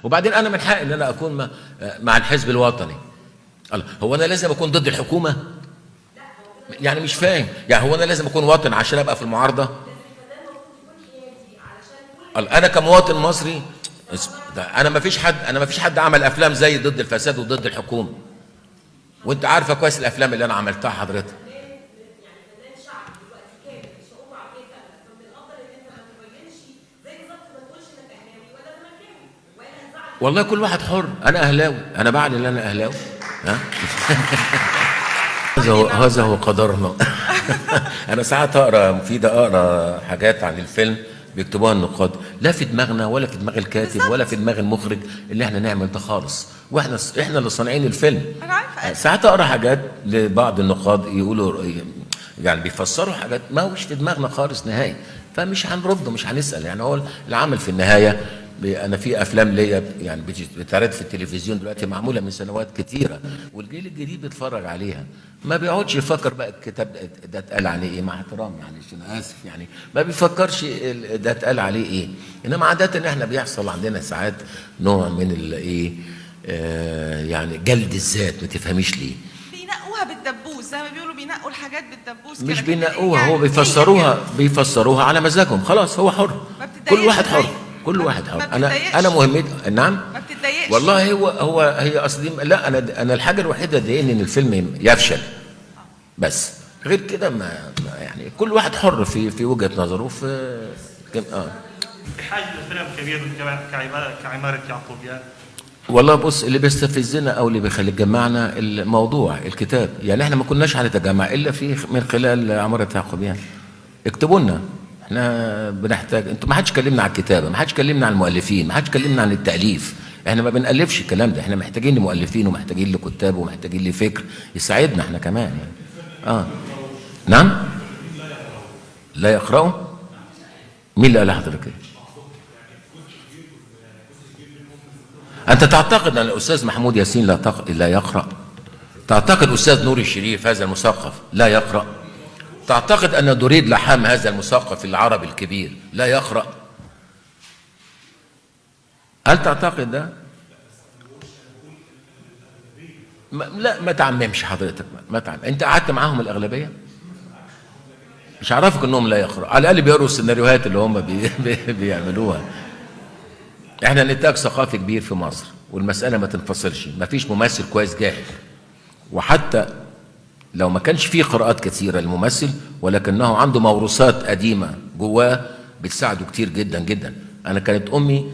وبعدين انا من حقي ان انا اكون مع الحزب الوطني. الله، هو انا لازم اكون ضد الحكومه؟ يعني مش فاهم، يعني هو انا لازم اكون وطن عشان ابقى في المعارضه؟ الله، انا كمواطن مصري انا ما فيش حد عمل افلام زي ضد الفساد وضد الحكومه، وانت عارفه كويس الافلام اللي انا عملتها حضرتك. والله كل واحد حر، انا اهلاوي، انا بعد ان انا اهلاوي. ها هذا هو قدرنا. انا ساعات اقرا مفيده، اقرا حاجات عن الفيلم بيكتبوها النقاد، لا في دماغنا ولا في دماغ الكاتب ولا في دماغ المخرج اللي احنا نعمل ده خالص، احنا اللي صانعين الفيلم. انا عارفه. ساعات اقرا حاجات لبعض النقاد يقولوا يعني بيفسروا حاجات ما هوش في دماغنا خالص نهائي، فمش هنرد ومش هنسال. يعني هو العمل في النهايه، انا في افلام ليا يعني بتتعرض في التلفزيون دلوقتي معموله من سنوات كتيره، والجيل الجديد بيتفرج عليها، ما بيقعدش يفكر بقى الكتاب ده اتقال عليه ايه، مع احترامي معلش انا اسف، يعني ما بيفكرش ده اتقال عليه ايه. انما عاده احنا بيحصل عندنا ساعات نوع من الايه، يعني جلد الذات، ما تفهميش ليه. بينقوها بالدبوس زي ما بيقولوا، بينقوا الحاجات بالدبوس. مش بينقوها، هو بيفسروها على مزاجهم، خلاص هو حر، كل واحد حر، كل واحد حر. انا مهمتي نعم. ما بتتضايقش والله هي اصلي لا، انا الحاجه الوحيده ضايقني ان الفيلم يفشل، بس غير كده ما يعني كل واحد حر في وجهه نظره في بحاجه لفيلم كبير كعماره يعقوبيان. والله بص، اللي بيستفزنا او اللي بيخلي يجمعنا الموضوع الكتاب، يعني احنا ما كناش هنتجمع الا من خلال عماره يعقوبيان. اكتبوا لنا، احنا بنحتاج. انتوا ما حدش كلمنا على الكتابه، ما حدش كلمنا عن المؤلفين، ما حدش كلمنا عن التاليف، احنا ما بنالفش الكلام ده، احنا محتاجين لمؤلفين ومحتاجين لكتاب ومحتاجين لفكر يساعدنا احنا كمان يعني. نعم. لا يقرأوا؟ مين اللي قال لحضرتك كده؟ انت تعتقد ان الاستاذ محمود ياسين لا يقرأ؟ تعتقد الاستاذ نور الشريف هذا المثقف لا يقرأ؟ تعتقد أن دريد لحام هذا المثقف العربي الكبير لا يقرأ؟ هل تعتقد ده؟ لا ما تعممش حضرتك، ما تعمم. أنت قعدت معاهم الأغلبية؟ مش عارفك أنهم لا يقرأ، على الأقل بيقروا السيناريوهات اللي هم بيعملوها. إحنا نتاج ثقافي كبير في مصر، والمسألة ما تنفصلش، ما فيش ممثل كويس جاهل، وحتى لو ما كانش فيه قراءات كثيرة للممثل ولكنه عنده موروثات قديمة جواه بتساعده كتير جدا جدا. أنا كانت أمي